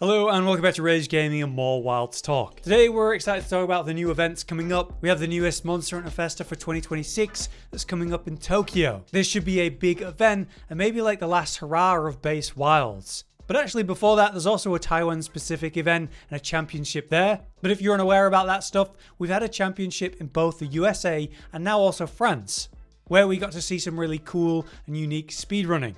Hello and welcome back to Rage Gaming and more Wilds Talk. Today we're excited to talk about the new events coming up. We have the newest Monster Hunter Festa for 2026 that's coming up in Tokyo. This should be a big event and maybe like the last hurrah of base wilds. But actually before that there's also a Taiwan specific event and a championship there. But if you're unaware about that stuff, we've had a championship in both the USA and now also France, where we got to see some really cool and unique speedrunning.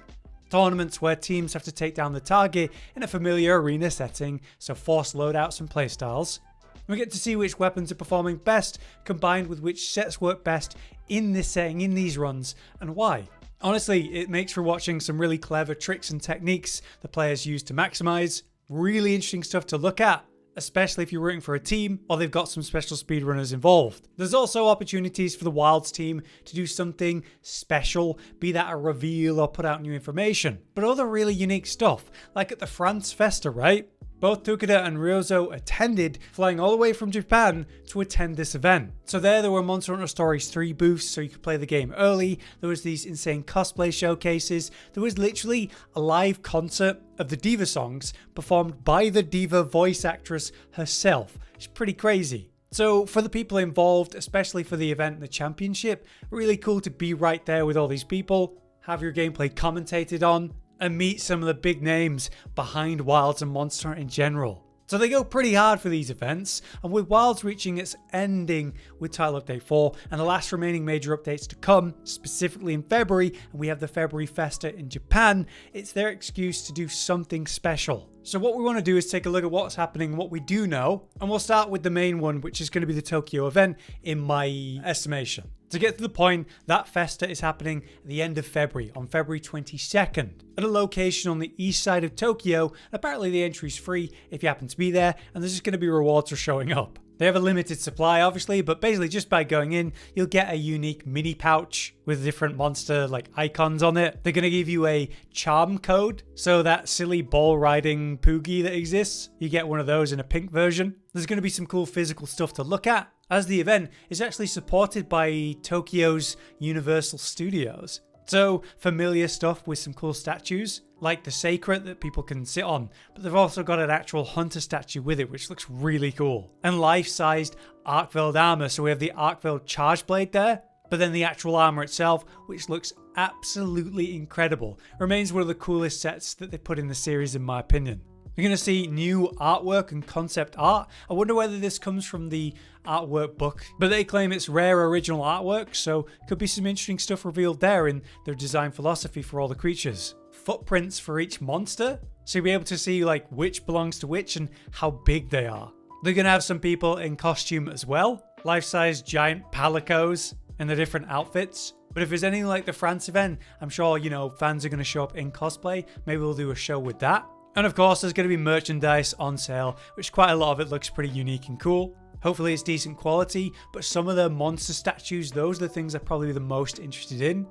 Tournaments where teams have to take down the target in a familiar arena setting, so forced loadouts and playstyles. We get to see which weapons are performing best, combined with which sets work best in this setting, in these runs, and why. Honestly, it makes for watching some really clever tricks and techniques the players use to maximize. Really interesting stuff to look at, especially if you're rooting for a team or they've got some special speedrunners involved. There's also opportunities for the Wilds team to do something special, be that a reveal or put out new information. But other really unique stuff, like at the France Festa, right? Both Tukada and Ryozo attended, flying all the way from Japan to attend this event. So there were Monster Hunter Stories 3 booths so you could play the game early, there was these insane cosplay showcases, there was literally a live concert of the Diva songs performed by the Diva voice actress herself. It's pretty crazy. So for the people involved, especially for the event and the championship, really cool to be right there with all these people, have your gameplay commentated on, and meet some of the big names behind Wilds and Monster in general. So they go pretty hard for these events, and with Wilds reaching its ending with Title Update 4 and the last remaining major updates to come, specifically in February, and we have the February Festa in Japan, it's their excuse to do something special. So what we want to do is take a look at what's happening and what we do know, and we'll start with the main one, which is going to be the Tokyo event in my estimation. To get to the point, that Festa is happening at the end of February, on February 22nd, at a location on the east side of Tokyo. Apparently the entry is free if you happen to be there, and there's just going to be rewards for showing up. They have a limited supply obviously, but basically just by going in, you'll get a unique mini pouch with different monster like icons on it. They're going to give you a charm code, so that silly ball riding Poogie that exists, you get one of those in a pink version. There's going to be some cool physical stuff to look at, as the event is actually supported by Tokyo's Universal Studios. So familiar stuff with some cool statues, like the sacred that people can sit on, but they've also got an actual hunter statue with it, which looks really cool. And life-sized arkveld armor, so we have the arkveld charge blade there, but then the actual armor itself, which looks absolutely incredible. Remains one of the coolest sets that they put in the series in my opinion. We're going to see new artwork and concept art. I wonder whether this comes from the artwork book, but they claim it's rare original artwork, so could be some interesting stuff revealed there in their design philosophy for all the creatures. Footprints for each monster, so you'll be able to see like which belongs to which and how big they are. They're going to have some people in costume as well, life-size giant palicos in the different outfits. But if there's anything like the France event, I'm sure, fans are going to show up in cosplay. Maybe we'll do a show with that. And of course, there's going to be merchandise on sale, which quite a lot of it looks pretty unique and cool. Hopefully it's decent quality, but some of the monster statues, those are the things I'm probably the most interested in.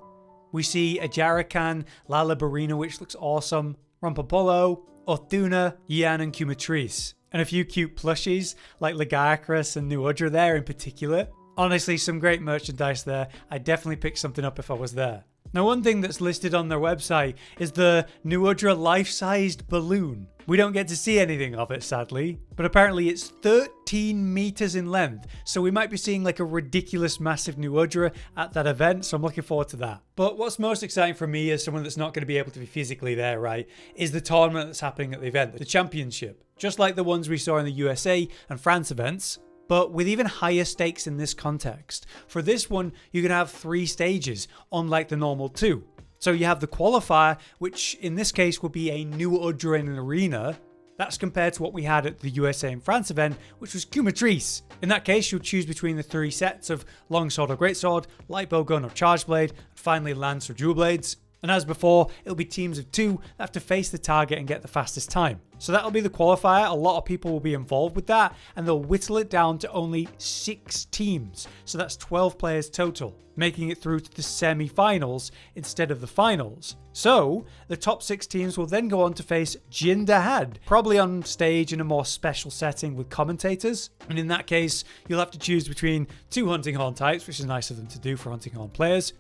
We see a Jarakan, Lalabarina, which looks awesome, Rompopolo, Orthuna, Yan and Kumatrice. And a few cute plushies, like Lagarcrus and Udra there in particular. Honestly, some great merchandise there. I'd definitely pick something up if I was there. Now, one thing that's listed on their website is the Udra life-sized balloon. We don't get to see anything of it, sadly, but apparently it's 13 meters in length, so we might be seeing like a ridiculous massive Udra at that event, so I'm looking forward to that. But what's most exciting for me as someone that's not going to be able to be physically there, right, is the tournament that's happening at the event, the championship. Just like the ones we saw in the USA and France events, but with even higher stakes in this context. For this one, you're going to have 3 stages, unlike the normal 2. So you have the qualifier, which in this case will be a new Udra in an arena. That's compared to what we had at the USA and France event, which was Kumatrice. In that case, you'll choose between the 3 sets of longsword or greatsword, light bowgun or charge blade, and finally lance or dual blades. And as before, it'll be teams of 2 that have to face the target and get the fastest time. So that'll be the qualifier. A lot of people will be involved with that, and they'll whittle it down to only 6 teams. So that's 12 players total, making it through to the semi-finals instead of the finals. So the top 6 teams will then go on to face Jin Dahaad, probably on stage in a more special setting with commentators. And in that case, you'll have to choose between 2 hunting horn types, which is nice of them to do for hunting horn players.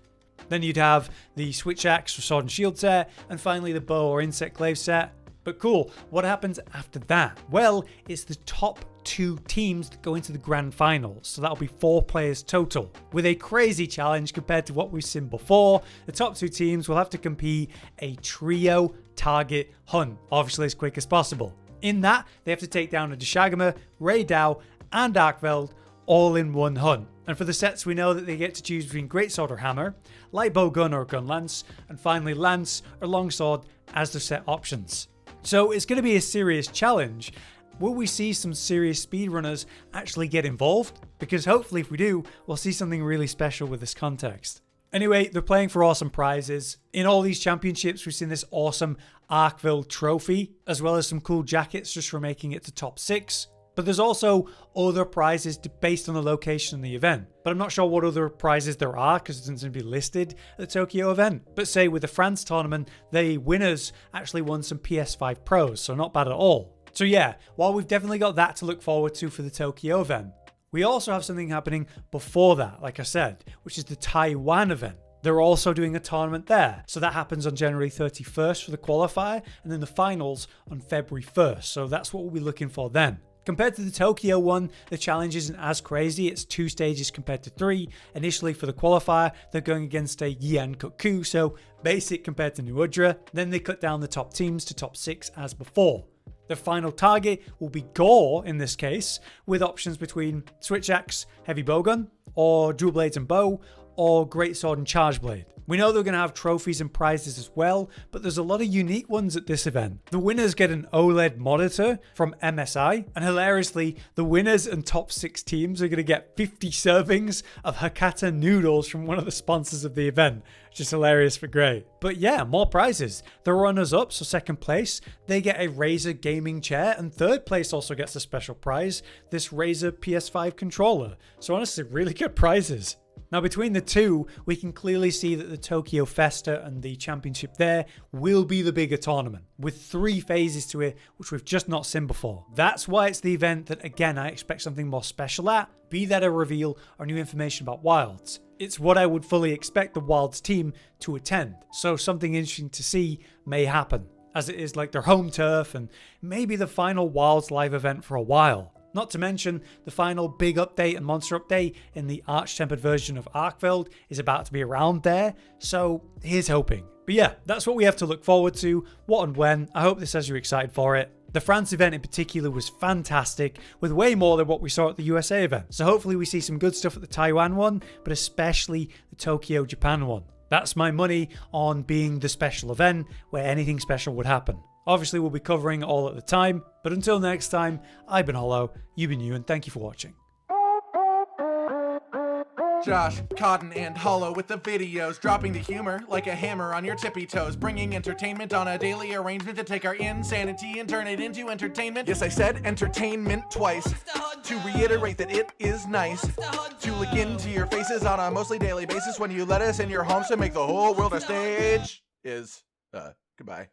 Then you'd have the switch axe for sword and shield set, and finally the bow or insect glaive set. But cool, what happens after that? Well, it's the top 2 teams that go into the grand finals, so that'll be 4 players total. With a crazy challenge compared to what we've seen before, the top 2 teams will have to compete a trio target hunt, obviously as quick as possible. In that, they have to take down a Deshagama, Raydao, and arkveld all in one hunt. And for the sets, we know that they get to choose between greatsword or hammer, light bowgun or gunlance, and finally lance or longsword as the set options. So it's going to be a serious challenge. Will we see some serious speedrunners actually get involved? Because hopefully if we do, we'll see something really special with this context. Anyway, they're playing for awesome prizes. In all these championships, we've seen this awesome arkveld trophy, as well as some cool jackets just for making it to top 6. But there's also other prizes based on the location of the event. But I'm not sure what other prizes there are because it doesn't seem to be listed at the Tokyo event. But say with the France tournament, the winners actually won some PS5 Pros, so not bad at all. So yeah, while we've definitely got that to look forward to for the Tokyo event, we also have something happening before that, like I said, which is the Taiwan event. They're also doing a tournament there. So that happens on January 31st for the qualifier, and then the finals on February 1st. So that's what we'll be looking for then. Compared to the Tokyo one, the challenge isn't as crazy. It's 2 stages compared to 3. Initially for the qualifier, they're going against a Yan Koku, so basic compared to New Udra. Then they cut down the top teams to top 6 as before. The final target will be gore in this case, with options between switch axe, heavy bowgun, or dual blades and bow, or greatsword and charge blade. We know they're going to have trophies and prizes as well, but there's a lot of unique ones at this event. The winners get an OLED monitor from MSI, and hilariously, the winners and top 6 teams are going to get 50 servings of Hakata noodles from one of the sponsors of the event. Just hilarious but great. But yeah, more prizes. The runners-up, so second place, they get a Razer gaming chair, and third place also gets a special prize, this Razer PS5 controller. So honestly, really good prizes. Now between the two, we can clearly see that the Tokyo Festa and the championship there will be the bigger tournament, with 3 phases to it, which we've just not seen before. That's why it's the event that, again, I expect something more special at, be that a reveal or new information about Wilds. It's what I would fully expect the Wilds team to attend, so something interesting to see may happen, as it is like their home turf and maybe the final Wilds live event for a while. Not to mention, the final big update and monster update in the arch-tempered version of Arkveld is about to be around there, so here's hoping. But yeah, that's what we have to look forward to, what and when. I hope this has you excited for it. The France event in particular was fantastic, with way more than what we saw at the USA event. So hopefully we see some good stuff at the Taiwan one, but especially the Tokyo Japan one. That's my money on being the special event where anything special would happen. Obviously, we'll be covering it all at the time, but until next time, I've been Hollow, you've been you, and thank you for watching. Josh, Cotton, and Hollow with the videos, dropping the humor like a hammer on your tippy toes, bringing entertainment on a daily arrangement to take our insanity and turn it into entertainment. Yes, I said entertainment twice, to reiterate that it is nice to look into your faces on a mostly daily basis when you let us in your homes to make the whole world a stage. Goodbye.